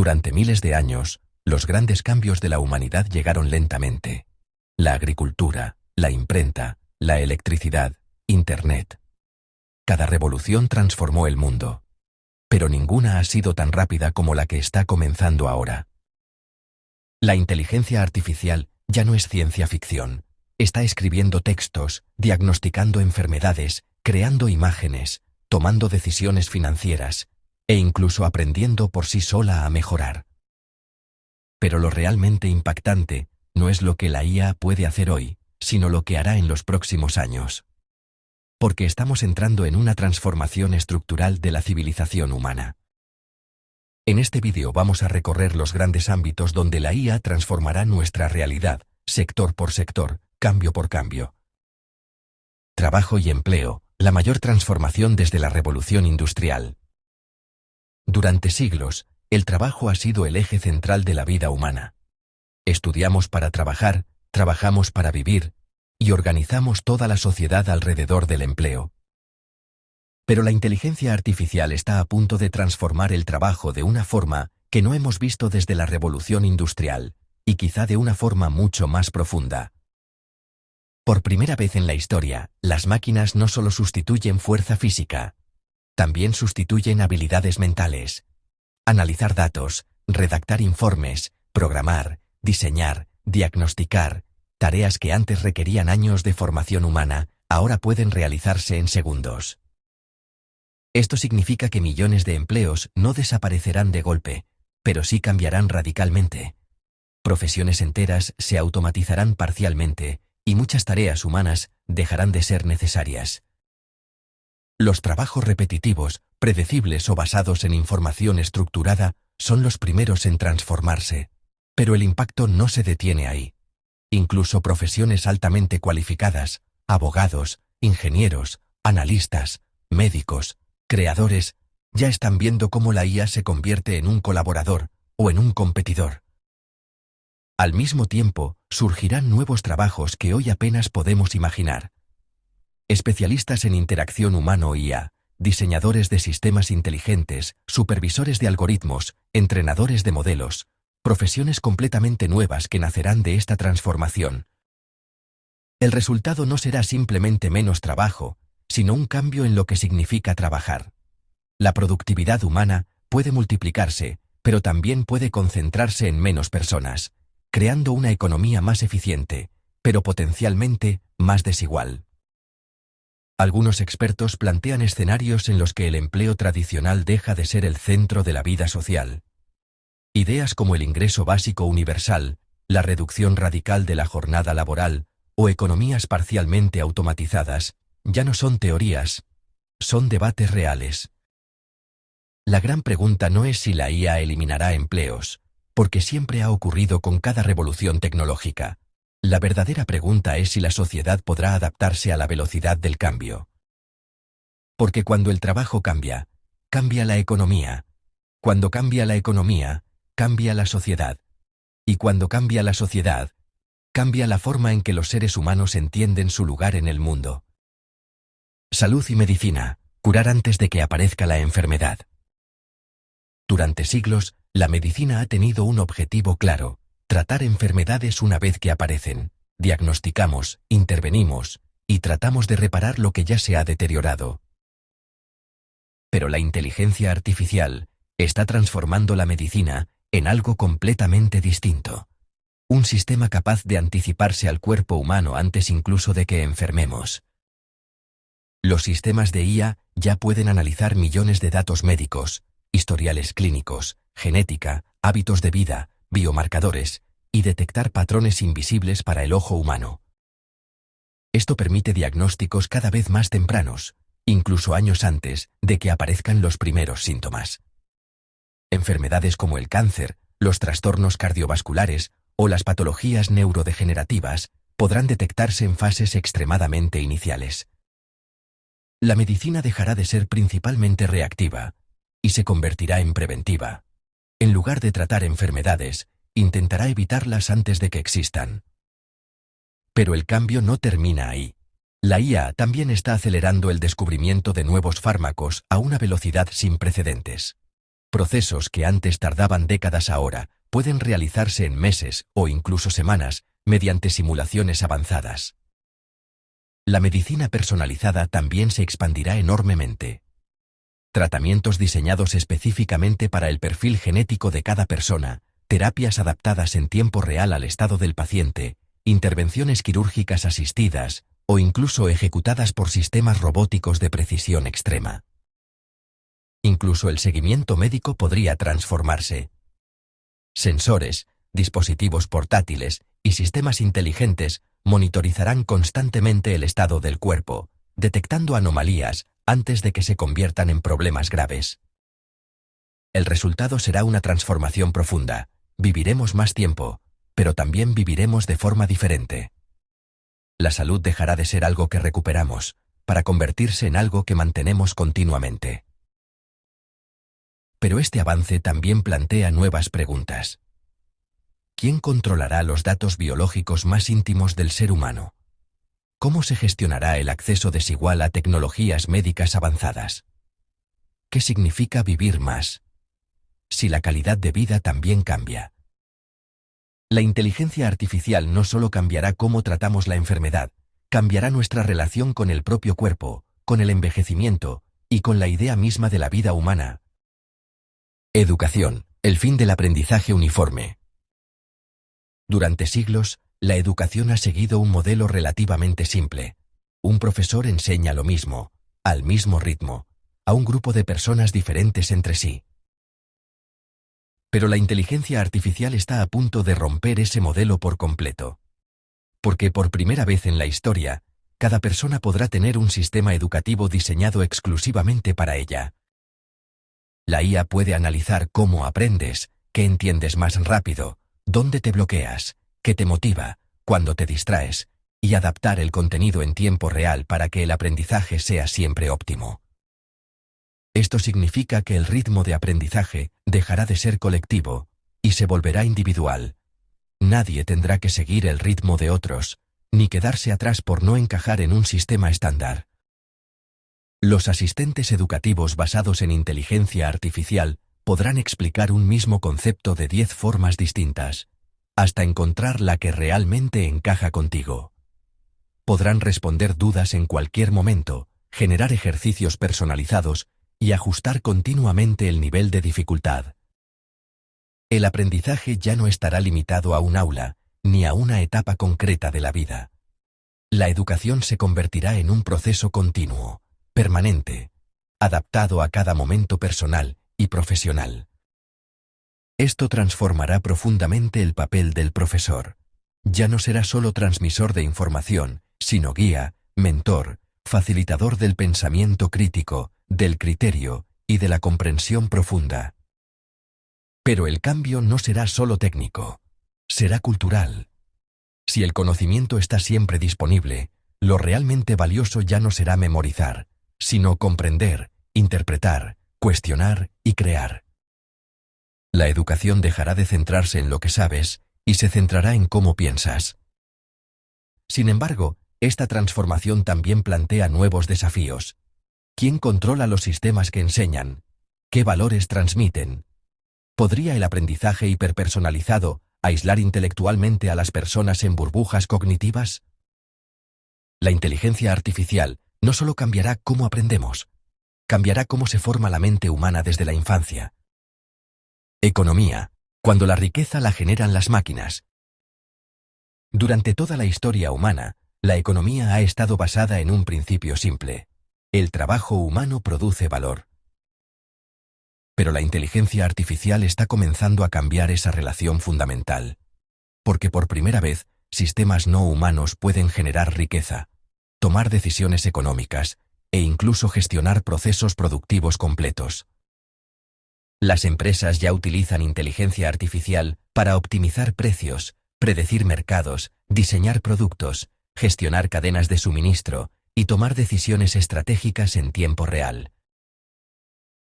Durante miles de años, los grandes cambios de la humanidad llegaron lentamente. La agricultura, la imprenta, la electricidad, Internet. Cada revolución transformó el mundo. Pero ninguna ha sido tan rápida como la que está comenzando ahora. La inteligencia artificial ya no es ciencia ficción. Está escribiendo textos, diagnosticando enfermedades, creando imágenes, tomando decisiones financieras, e incluso aprendiendo por sí sola a mejorar. Pero lo realmente impactante no es lo que la IA puede hacer hoy, sino lo que hará en los próximos años. Porque estamos entrando en una transformación estructural de la civilización humana. En este vídeo vamos a recorrer los grandes ámbitos donde la IA transformará nuestra realidad, sector por sector, cambio por cambio. Trabajo y empleo, la mayor transformación desde la revolución industrial. Durante siglos, el trabajo ha sido el eje central de la vida humana. Estudiamos para trabajar, trabajamos para vivir, y organizamos toda la sociedad alrededor del empleo. Pero la inteligencia artificial está a punto de transformar el trabajo de una forma que no hemos visto desde la revolución industrial, y quizá de una forma mucho más profunda. Por primera vez en la historia, las máquinas no solo sustituyen fuerza física, también sustituyen habilidades mentales. Analizar datos, redactar informes, programar, diseñar, diagnosticar, tareas que antes requerían años de formación humana, ahora pueden realizarse en segundos. Esto significa que millones de empleos no desaparecerán de golpe, pero sí cambiarán radicalmente. Profesiones enteras se automatizarán parcialmente, y muchas tareas humanas dejarán de ser necesarias. Los trabajos repetitivos, predecibles o basados en información estructurada son los primeros en transformarse. Pero el impacto no se detiene ahí. Incluso profesiones altamente cualificadas, abogados, ingenieros, analistas, médicos, creadores, ya están viendo cómo la IA se convierte en un colaborador o en un competidor. Al mismo tiempo, surgirán nuevos trabajos que hoy apenas podemos imaginar. Especialistas en interacción humano-IA, diseñadores de sistemas inteligentes, supervisores de algoritmos, entrenadores de modelos, profesiones completamente nuevas que nacerán de esta transformación. El resultado no será simplemente menos trabajo, sino un cambio en lo que significa trabajar. La productividad humana puede multiplicarse, pero también puede concentrarse en menos personas, creando una economía más eficiente, pero potencialmente más desigual. Algunos expertos plantean escenarios en los que el empleo tradicional deja de ser el centro de la vida social. Ideas como el ingreso básico universal, la reducción radical de la jornada laboral o economías parcialmente automatizadas ya no son teorías, son debates reales. La gran pregunta no es si la IA eliminará empleos, porque siempre ha ocurrido con cada revolución tecnológica. La verdadera pregunta es si la sociedad podrá adaptarse a la velocidad del cambio. Porque cuando el trabajo cambia, cambia la economía. Cuando cambia la economía, cambia la sociedad. Y cuando cambia la sociedad, cambia la forma en que los seres humanos entienden su lugar en el mundo. Salud y medicina, curar antes de que aparezca la enfermedad. Durante siglos, la medicina ha tenido un objetivo claro: tratar enfermedades una vez que aparecen. Diagnosticamos, intervenimos, y tratamos de reparar lo que ya se ha deteriorado. Pero la inteligencia artificial está transformando la medicina en algo completamente distinto. Un sistema capaz de anticiparse al cuerpo humano antes incluso de que enfermemos. Los sistemas de IA ya pueden analizar millones de datos médicos, historiales clínicos, genética, hábitos de vida, biomarcadores, y detectar patrones invisibles para el ojo humano. Esto permite diagnósticos cada vez más tempranos, incluso años antes de que aparezcan los primeros síntomas. Enfermedades como el cáncer, los trastornos cardiovasculares o las patologías neurodegenerativas podrán detectarse en fases extremadamente iniciales. La medicina dejará de ser principalmente reactiva y se convertirá en preventiva. En lugar de tratar enfermedades, intentará evitarlas antes de que existan. Pero el cambio no termina ahí. La IA también está acelerando el descubrimiento de nuevos fármacos a una velocidad sin precedentes. Procesos que antes tardaban décadas ahora pueden realizarse en meses o incluso semanas mediante simulaciones avanzadas. La medicina personalizada también se expandirá enormemente. Tratamientos diseñados específicamente para el perfil genético de cada persona, terapias adaptadas en tiempo real al estado del paciente, intervenciones quirúrgicas asistidas o incluso ejecutadas por sistemas robóticos de precisión extrema. Incluso el seguimiento médico podría transformarse. Sensores, dispositivos portátiles y sistemas inteligentes monitorizarán constantemente el estado del cuerpo, detectando anomalías antes de que se conviertan en problemas graves. El resultado será una transformación profunda. Viviremos más tiempo, pero también viviremos de forma diferente. La salud dejará de ser algo que recuperamos, para convertirse en algo que mantenemos continuamente. Pero este avance también plantea nuevas preguntas. ¿Quién controlará los datos biológicos más íntimos del ser humano? ¿Cómo se gestionará el acceso desigual a tecnologías médicas avanzadas? ¿Qué significa vivir más? Si la calidad de vida también cambia. La inteligencia artificial no solo cambiará cómo tratamos la enfermedad, cambiará nuestra relación con el propio cuerpo, con el envejecimiento y con la idea misma de la vida humana. Educación, el fin del aprendizaje uniforme. Durante siglos, la educación ha seguido un modelo relativamente simple. Un profesor enseña lo mismo, al mismo ritmo, a un grupo de personas diferentes entre sí. Pero la inteligencia artificial está a punto de romper ese modelo por completo. Porque por primera vez en la historia, cada persona podrá tener un sistema educativo diseñado exclusivamente para ella. La IA puede analizar cómo aprendes, qué entiendes más rápido, dónde te bloqueas, qué te motiva, cuándo te distraes, y adaptar el contenido en tiempo real para que el aprendizaje sea siempre óptimo. Esto significa que el ritmo de aprendizaje dejará de ser colectivo y se volverá individual. Nadie tendrá que seguir el ritmo de otros, ni quedarse atrás por no encajar en un sistema estándar. Los asistentes educativos basados en inteligencia artificial podrán explicar un mismo concepto de 10 formas distintas, hasta encontrar la que realmente encaja contigo. Podrán responder dudas en cualquier momento, generar ejercicios personalizados y ajustar continuamente el nivel de dificultad. El aprendizaje ya no estará limitado a un aula, ni a una etapa concreta de la vida. La educación se convertirá en un proceso continuo, permanente, adaptado a cada momento personal y profesional. Esto transformará profundamente el papel del profesor. Ya no será solo transmisor de información, sino guía, mentor, facilitador del pensamiento crítico, del criterio y de la comprensión profunda. Pero el cambio no será solo técnico, será cultural. Si el conocimiento está siempre disponible, lo realmente valioso ya no será memorizar, sino comprender, interpretar, cuestionar y crear. La educación dejará de centrarse en lo que sabes y se centrará en cómo piensas. Sin embargo, esta transformación también plantea nuevos desafíos. ¿Quién controla los sistemas que enseñan? ¿Qué valores transmiten? ¿Podría el aprendizaje hiperpersonalizado aislar intelectualmente a las personas en burbujas cognitivas? La inteligencia artificial no solo cambiará cómo aprendemos, cambiará cómo se forma la mente humana desde la infancia. Economía, cuando la riqueza la generan las máquinas. Durante toda la historia humana, la economía ha estado basada en un principio simple. El trabajo humano produce valor. Pero la inteligencia artificial está comenzando a cambiar esa relación fundamental. Porque por primera vez, sistemas no humanos pueden generar riqueza, tomar decisiones económicas e incluso gestionar procesos productivos completos. Las empresas ya utilizan inteligencia artificial para optimizar precios, predecir mercados, diseñar productos, gestionar cadenas de suministro y tomar decisiones estratégicas en tiempo real.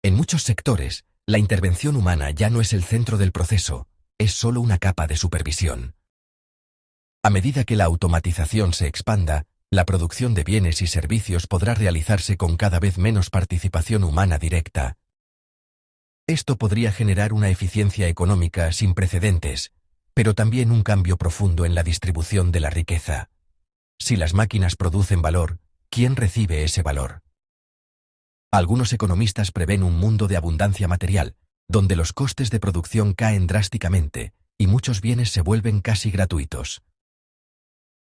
En muchos sectores, la intervención humana ya no es el centro del proceso, es solo una capa de supervisión. A medida que la automatización se expanda, la producción de bienes y servicios podrá realizarse con cada vez menos participación humana directa. Esto podría generar una eficiencia económica sin precedentes, pero también un cambio profundo en la distribución de la riqueza. Si las máquinas producen valor, ¿quién recibe ese valor? Algunos economistas prevén un mundo de abundancia material, donde los costes de producción caen drásticamente y muchos bienes se vuelven casi gratuitos.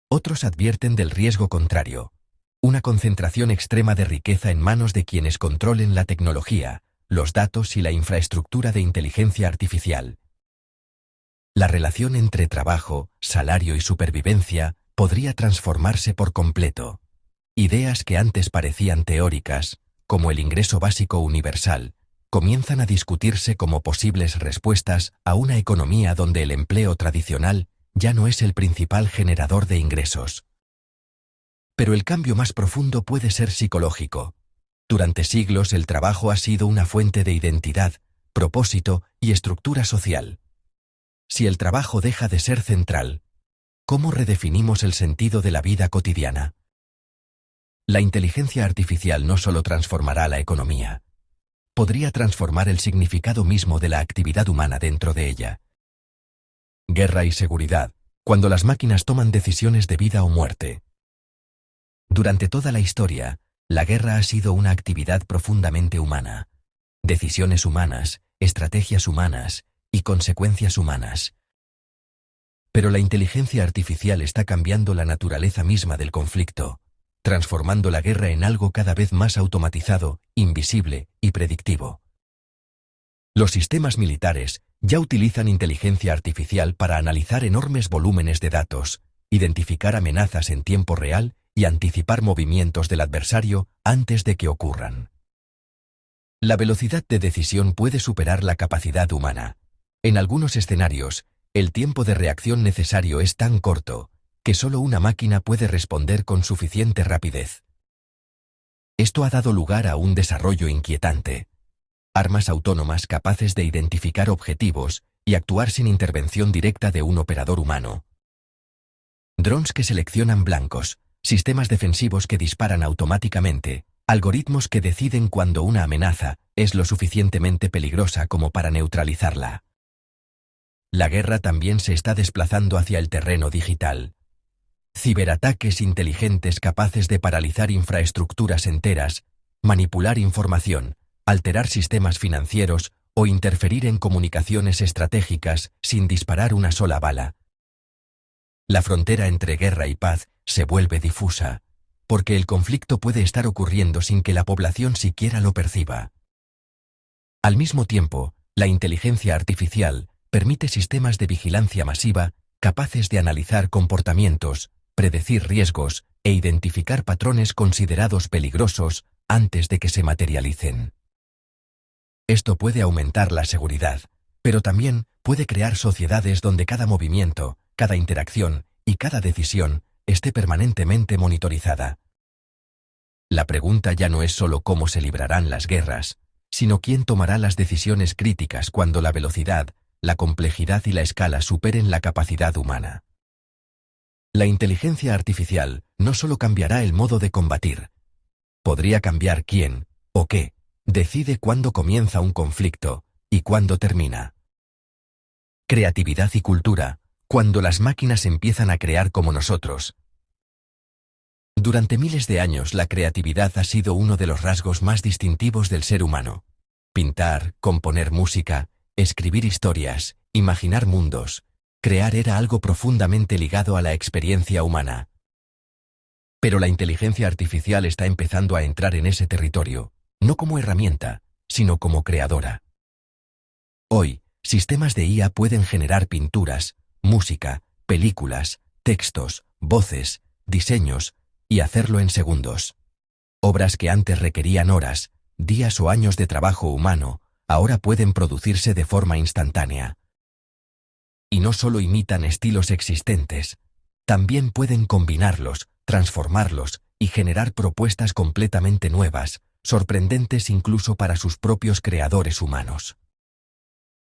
Otros advierten del riesgo contrario, una concentración extrema de riqueza en manos de quienes controlen la tecnología, los datos y la infraestructura de inteligencia artificial. La relación entre trabajo, salario y supervivencia podría transformarse por completo. Ideas que antes parecían teóricas, como el ingreso básico universal, comienzan a discutirse como posibles respuestas a una economía donde el empleo tradicional ya no es el principal generador de ingresos. Pero el cambio más profundo puede ser psicológico. Durante siglos el trabajo ha sido una fuente de identidad, propósito y estructura social. Si el trabajo deja de ser central, ¿cómo redefinimos el sentido de la vida cotidiana? La inteligencia artificial no solo transformará la economía, podría transformar el significado mismo de la actividad humana dentro de ella. Guerra y seguridad, cuando las máquinas toman decisiones de vida o muerte. Durante toda la historia, la guerra ha sido una actividad profundamente humana. Decisiones humanas, estrategias humanas y consecuencias humanas. Pero la inteligencia artificial está cambiando la naturaleza misma del conflicto, transformando la guerra en algo cada vez más automatizado, invisible y predictivo. Los sistemas militares ya utilizan inteligencia artificial para analizar enormes volúmenes de datos, identificar amenazas en tiempo real y anticipar movimientos del adversario antes de que ocurran. La velocidad de decisión puede superar la capacidad humana. En algunos escenarios, el tiempo de reacción necesario es tan corto que solo una máquina puede responder con suficiente rapidez. Esto ha dado lugar a un desarrollo inquietante. Armas autónomas capaces de identificar objetivos y actuar sin intervención directa de un operador humano. Drones que seleccionan blancos, sistemas defensivos que disparan automáticamente, algoritmos que deciden cuando una amenaza es lo suficientemente peligrosa como para neutralizarla. La guerra también se está desplazando hacia el terreno digital. Ciberataques inteligentes capaces de paralizar infraestructuras enteras, manipular información, alterar sistemas financieros o interferir en comunicaciones estratégicas sin disparar una sola bala. La frontera entre guerra y paz se vuelve difusa, porque el conflicto puede estar ocurriendo sin que la población siquiera lo perciba. Al mismo tiempo, la inteligencia artificial permite sistemas de vigilancia masiva capaces de analizar comportamientos, predecir riesgos e identificar patrones considerados peligrosos antes de que se materialicen. Esto puede aumentar la seguridad, pero también puede crear sociedades donde cada movimiento, cada interacción y cada decisión esté permanentemente monitorizada. La pregunta ya no es solo cómo se librarán las guerras, sino quién tomará las decisiones críticas cuando la velocidad, la complejidad y la escala superen la capacidad humana. La inteligencia artificial no solo cambiará el modo de combatir, podría cambiar quién, o qué, decide cuándo comienza un conflicto y cuándo termina. Creatividad y cultura, cuando las máquinas empiezan a crear como nosotros. Durante miles de años la creatividad ha sido uno de los rasgos más distintivos del ser humano. Pintar, componer música, escribir historias, imaginar mundos. Crear era algo profundamente ligado a la experiencia humana. Pero la inteligencia artificial está empezando a entrar en ese territorio, no como herramienta, sino como creadora. Hoy, sistemas de IA pueden generar pinturas, música, películas, textos, voces, diseños, y hacerlo en segundos. Obras que antes requerían horas, días o años de trabajo humano, ahora pueden producirse de forma instantánea. Y no solo imitan estilos existentes, también pueden combinarlos, transformarlos y generar propuestas completamente nuevas, sorprendentes incluso para sus propios creadores humanos.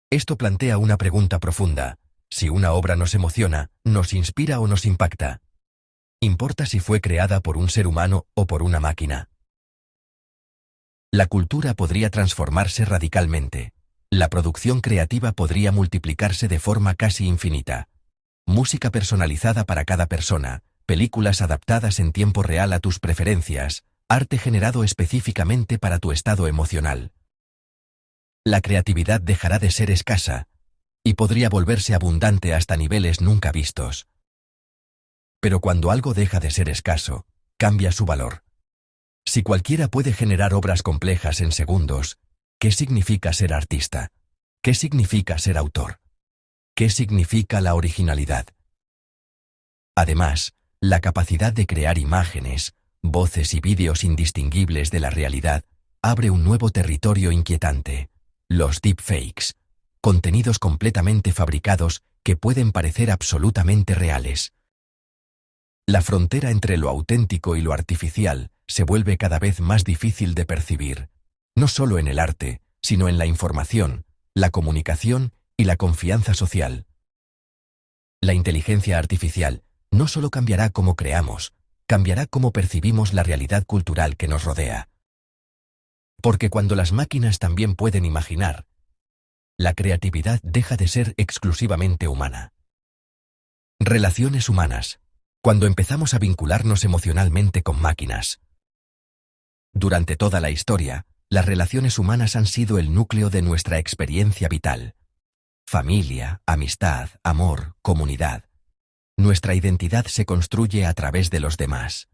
Esto plantea una pregunta profunda. Si una obra nos emociona, nos inspira o nos impacta, ¿importa si fue creada por un ser humano o por una máquina? La cultura podría transformarse radicalmente. La producción creativa podría multiplicarse de forma casi infinita. Música personalizada para cada persona, películas adaptadas en tiempo real a tus preferencias, arte generado específicamente para tu estado emocional. La creatividad dejará de ser escasa, y podría volverse abundante hasta niveles nunca vistos. Pero cuando algo deja de ser escaso, cambia su valor. Si cualquiera puede generar obras complejas en segundos, ¿qué significa ser artista? ¿Qué significa ser autor? ¿Qué significa la originalidad? Además, la capacidad de crear imágenes, voces y vídeos indistinguibles de la realidad abre un nuevo territorio inquietante: los deepfakes, contenidos completamente fabricados que pueden parecer absolutamente reales. La frontera entre lo auténtico y lo artificial se vuelve cada vez más difícil de percibir, no solo en el arte, sino en la información, la comunicación y la confianza social. La inteligencia artificial no solo cambiará cómo creamos, cambiará cómo percibimos la realidad cultural que nos rodea. Porque cuando las máquinas también pueden imaginar, la creatividad deja de ser exclusivamente humana. Relaciones humanas. Cuando empezamos a vincularnos emocionalmente con máquinas. Durante toda la historia, las relaciones humanas han sido el núcleo de nuestra experiencia vital. Familia, amistad, amor, comunidad. Nuestra identidad se construye a través de los demás.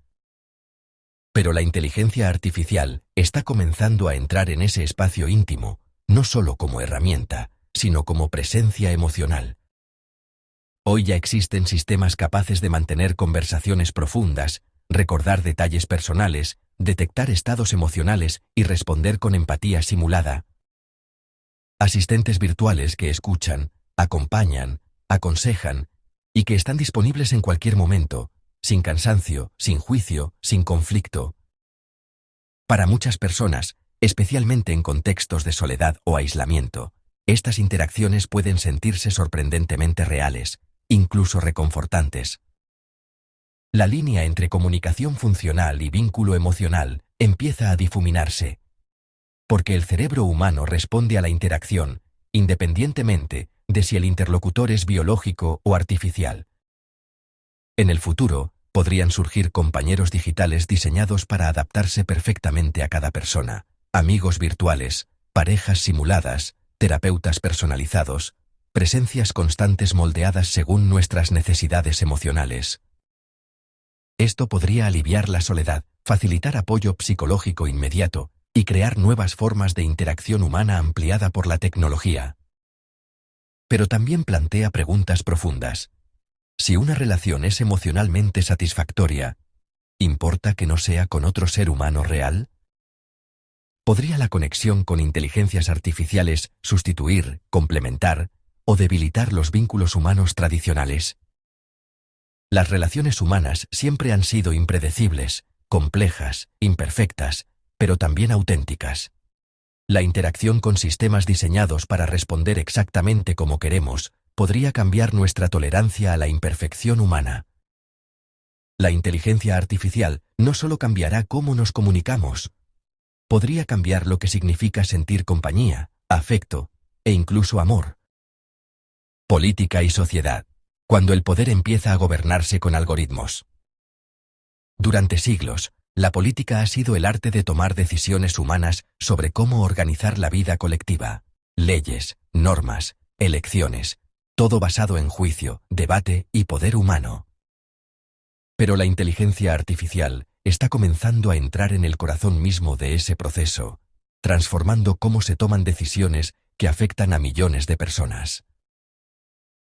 Pero la inteligencia artificial está comenzando a entrar en ese espacio íntimo, no solo como herramienta, sino como presencia emocional. Hoy ya existen sistemas capaces de mantener conversaciones profundas, recordar detalles personales, detectar estados emocionales y responder con empatía simulada. Asistentes virtuales que escuchan, acompañan, aconsejan y que están disponibles en cualquier momento, sin cansancio, sin juicio, sin conflicto. Para muchas personas, especialmente en contextos de soledad o aislamiento, estas interacciones pueden sentirse sorprendentemente reales, incluso reconfortantes. La línea entre comunicación funcional y vínculo emocional empieza a difuminarse, porque el cerebro humano responde a la interacción, independientemente de si el interlocutor es biológico o artificial. En el futuro, podrían surgir compañeros digitales diseñados para adaptarse perfectamente a cada persona, amigos virtuales, parejas simuladas, terapeutas personalizados, presencias constantes moldeadas según nuestras necesidades emocionales. Esto podría aliviar la soledad, facilitar apoyo psicológico inmediato y crear nuevas formas de interacción humana ampliada por la tecnología. Pero también plantea preguntas profundas. Si una relación es emocionalmente satisfactoria, ¿importa que no sea con otro ser humano real? ¿Podría la conexión con inteligencias artificiales sustituir, complementar o debilitar los vínculos humanos tradicionales? Las relaciones humanas siempre han sido impredecibles, complejas, imperfectas, pero también auténticas. La interacción con sistemas diseñados para responder exactamente como queremos podría cambiar nuestra tolerancia a la imperfección humana. La inteligencia artificial no solo cambiará cómo nos comunicamos, podría cambiar lo que significa sentir compañía, afecto e incluso amor. Política y sociedad. Cuando el poder empieza a gobernarse con algoritmos. Durante siglos, la política ha sido el arte de tomar decisiones humanas sobre cómo organizar la vida colectiva. Leyes, normas, elecciones, todo basado en juicio, debate y poder humano. Pero la inteligencia artificial está comenzando a entrar en el corazón mismo de ese proceso, transformando cómo se toman decisiones que afectan a millones de personas.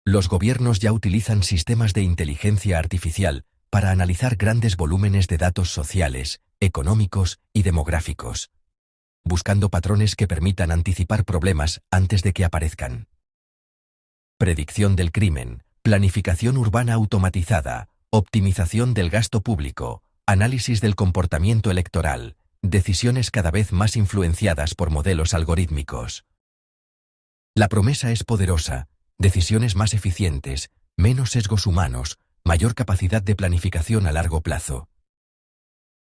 Los gobiernos ya utilizan sistemas de inteligencia artificial para analizar grandes volúmenes de datos sociales, económicos y demográficos, buscando patrones que permitan anticipar problemas antes de que aparezcan. Predicción del crimen, planificación urbana automatizada, optimización del gasto público, análisis del comportamiento electoral, decisiones cada vez más influenciadas por modelos algorítmicos. La promesa es poderosa: decisiones más eficientes, menos sesgos humanos, mayor capacidad de planificación a largo plazo.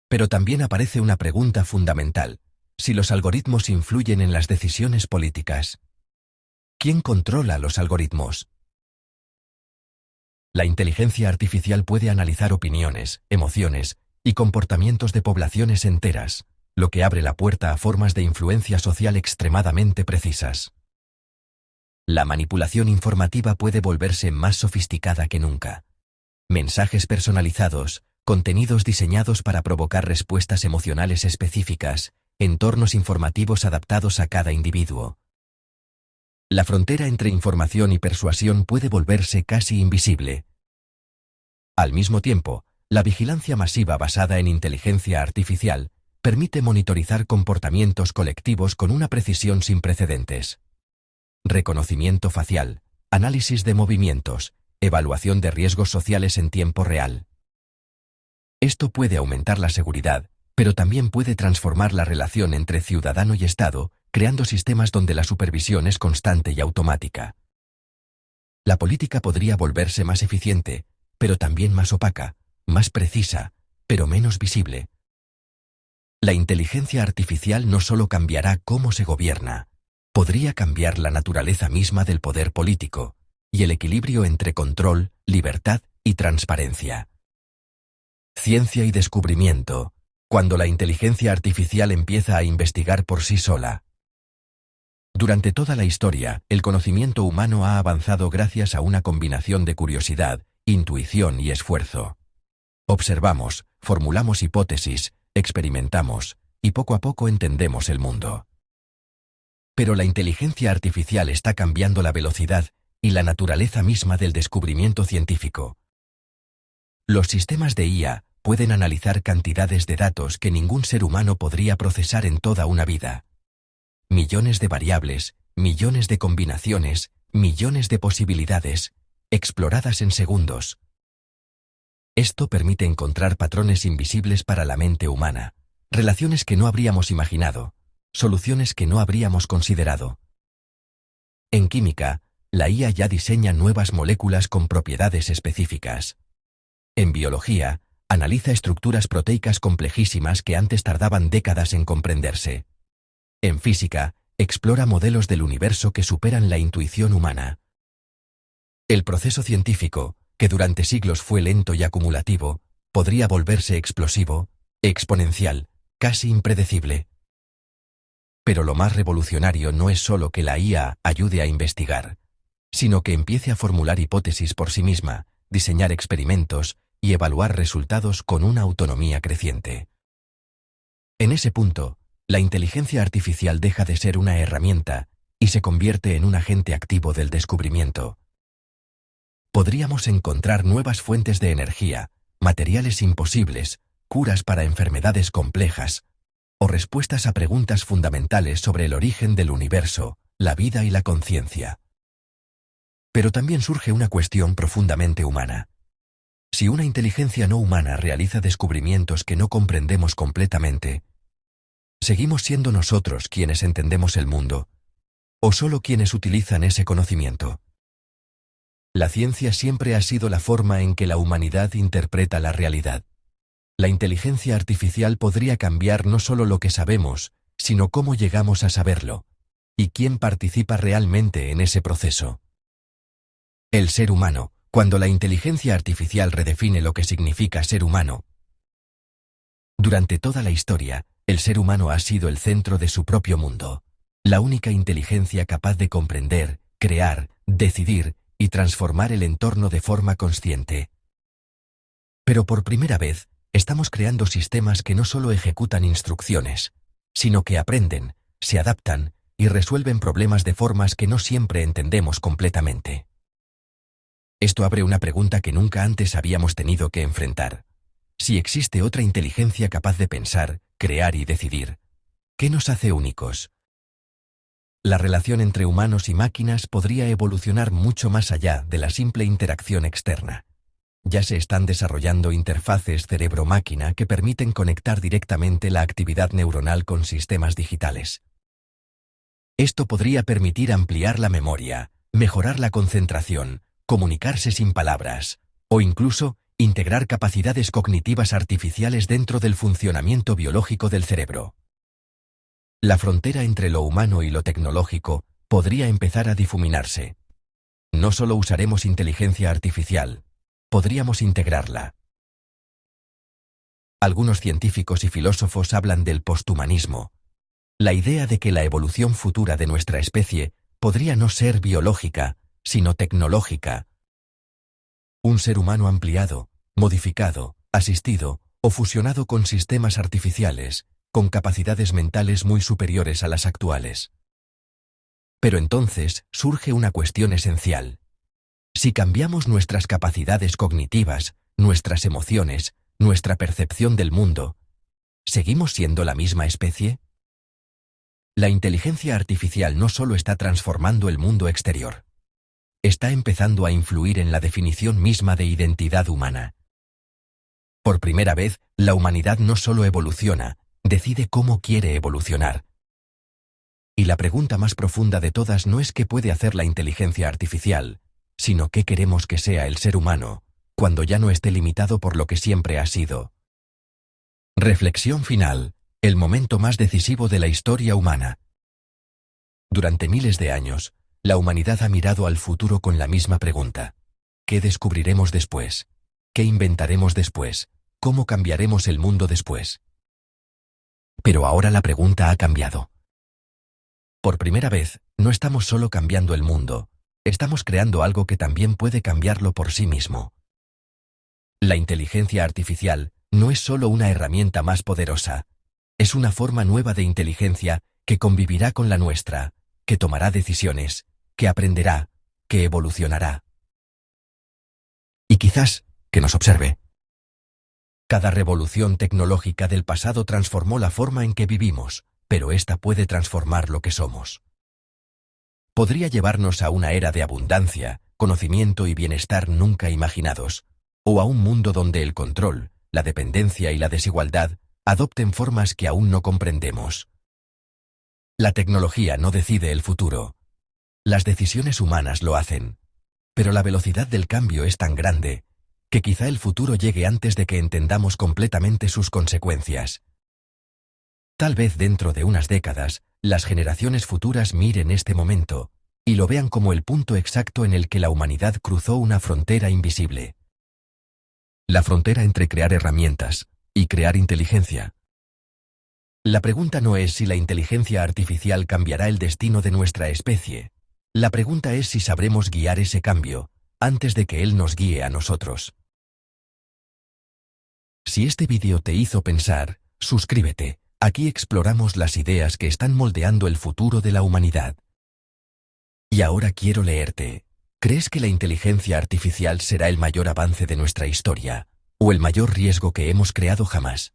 Pero también aparece una pregunta fundamental: si los algoritmos influyen en las decisiones políticas, ¿Quién controla los algoritmos? La inteligencia artificial puede analizar opiniones, emociones y comportamientos de poblaciones enteras, lo que abre la puerta a formas de influencia social extremadamente precisas. La manipulación informativa puede volverse más sofisticada que nunca. Mensajes personalizados, contenidos diseñados para provocar respuestas emocionales específicas, entornos informativos adaptados a cada individuo. La frontera entre información y persuasión puede volverse casi invisible. Al mismo tiempo, la vigilancia masiva basada en inteligencia artificial permite monitorizar comportamientos colectivos con una precisión sin precedentes. Reconocimiento facial, análisis de movimientos, evaluación de riesgos sociales en tiempo real. Esto puede aumentar la seguridad, pero también puede transformar la relación entre ciudadano y Estado, creando sistemas donde la supervisión es constante y automática. La política podría volverse más eficiente, pero también más opaca, más precisa, pero menos visible. La inteligencia artificial no solo cambiará cómo se gobierna, podría cambiar la naturaleza misma del poder político y el equilibrio entre control, libertad y transparencia. Ciencia y descubrimiento, cuando la inteligencia artificial empieza a investigar por sí sola. Durante toda la historia, el conocimiento humano ha avanzado gracias a una combinación de curiosidad, intuición y esfuerzo. Observamos, formulamos hipótesis, experimentamos, y poco a poco entendemos el mundo. Pero la inteligencia artificial está cambiando la velocidad y la naturaleza misma del descubrimiento científico. Los sistemas de IA pueden analizar cantidades de datos que ningún ser humano podría procesar en toda una vida. Millones de variables, millones de combinaciones, millones de posibilidades, exploradas en segundos. Esto permite encontrar patrones invisibles para la mente humana, relaciones que no habríamos imaginado, soluciones que no habríamos considerado. En química, la IA ya diseña nuevas moléculas con propiedades específicas. En biología, analiza estructuras proteicas complejísimas que antes tardaban décadas en comprenderse. En física, explora modelos del universo que superan la intuición humana. El proceso científico, que durante siglos fue lento y acumulativo, podría volverse explosivo, exponencial, casi impredecible. Pero lo más revolucionario no es solo que la IA ayude a investigar, sino que empiece a formular hipótesis por sí misma, diseñar experimentos y evaluar resultados con una autonomía creciente. En ese punto, la inteligencia artificial deja de ser una herramienta y se convierte en un agente activo del descubrimiento. Podríamos encontrar nuevas fuentes de energía, materiales imposibles, curas para enfermedades complejas, o respuestas a preguntas fundamentales sobre el origen del universo, la vida y la conciencia. Pero también surge una cuestión profundamente humana. Si una inteligencia no humana realiza descubrimientos que no comprendemos completamente, ¿seguimos siendo nosotros quienes entendemos el mundo, o solo quienes utilizan ese conocimiento? La ciencia siempre ha sido la forma en que la humanidad interpreta la realidad. La inteligencia artificial podría cambiar no solo lo que sabemos, sino cómo llegamos a saberlo, y quién participa realmente en ese proceso. El ser humano, cuando la inteligencia artificial redefine lo que significa ser humano. Durante toda la historia, el ser humano ha sido el centro de su propio mundo, la única inteligencia capaz de comprender, crear, decidir y transformar el entorno de forma consciente. Pero por primera vez, estamos creando sistemas que no solo ejecutan instrucciones, sino que aprenden, se adaptan y resuelven problemas de formas que no siempre entendemos completamente. Esto abre una pregunta que nunca antes habíamos tenido que enfrentar. Si existe otra inteligencia capaz de pensar, crear y decidir, ¿qué nos hace únicos? La relación entre humanos y máquinas podría evolucionar mucho más allá de la simple interacción externa. Ya se están desarrollando interfaces cerebro-máquina que permiten conectar directamente la actividad neuronal con sistemas digitales. Esto podría permitir ampliar la memoria, mejorar la concentración, comunicarse sin palabras, o incluso integrar capacidades cognitivas artificiales dentro del funcionamiento biológico del cerebro. La frontera entre lo humano y lo tecnológico podría empezar a difuminarse. No solo usaremos inteligencia artificial, podríamos integrarla. Algunos científicos y filósofos hablan del posthumanismo, la idea de que la evolución futura de nuestra especie podría no ser biológica, sino tecnológica. Un ser humano ampliado, modificado, asistido o fusionado con sistemas artificiales, con capacidades mentales muy superiores a las actuales. Pero entonces surge una cuestión esencial. Si cambiamos nuestras capacidades cognitivas, nuestras emociones, nuestra percepción del mundo, ¿seguimos siendo la misma especie? La inteligencia artificial no solo está transformando el mundo exterior, está empezando a influir en la definición misma de identidad humana. Por primera vez, la humanidad no solo evoluciona, decide cómo quiere evolucionar. Y la pregunta más profunda de todas no es qué puede hacer la inteligencia artificial, sino qué queremos que sea el ser humano, cuando ya no esté limitado por lo que siempre ha sido. Reflexión final, el momento más decisivo de la historia humana. Durante miles de años, la humanidad ha mirado al futuro con la misma pregunta. ¿Qué descubriremos después? ¿Qué inventaremos después? ¿Cómo cambiaremos el mundo después? Pero ahora la pregunta ha cambiado. Por primera vez, no estamos solo cambiando el mundo, estamos creando algo que también puede cambiarlo por sí mismo. La inteligencia artificial no es solo una herramienta más poderosa, es una forma nueva de inteligencia que convivirá con la nuestra, que tomará decisiones, que aprenderá, que evolucionará. Y quizás, que nos observe. Cada revolución tecnológica del pasado transformó la forma en que vivimos, pero esta puede transformar lo que somos. Podría llevarnos a una era de abundancia, conocimiento y bienestar nunca imaginados, o a un mundo donde el control, la dependencia y la desigualdad adopten formas que aún no comprendemos. La tecnología no decide el futuro. Las decisiones humanas lo hacen. Pero la velocidad del cambio es tan grande, que quizá el futuro llegue antes de que entendamos completamente sus consecuencias. Tal vez dentro de unas décadas, las generaciones futuras miren este momento, y lo vean como el punto exacto en el que la humanidad cruzó una frontera invisible. La frontera entre crear herramientas y crear inteligencia. La pregunta no es si la inteligencia artificial cambiará el destino de nuestra especie. La pregunta es si sabremos guiar ese cambio, antes de que él nos guíe a nosotros. Si este vídeo te hizo pensar, suscríbete. Aquí exploramos las ideas que están moldeando el futuro de la humanidad. Y ahora quiero leerte. ¿Crees que la inteligencia artificial será el mayor avance de nuestra historia, o el mayor riesgo que hemos creado jamás?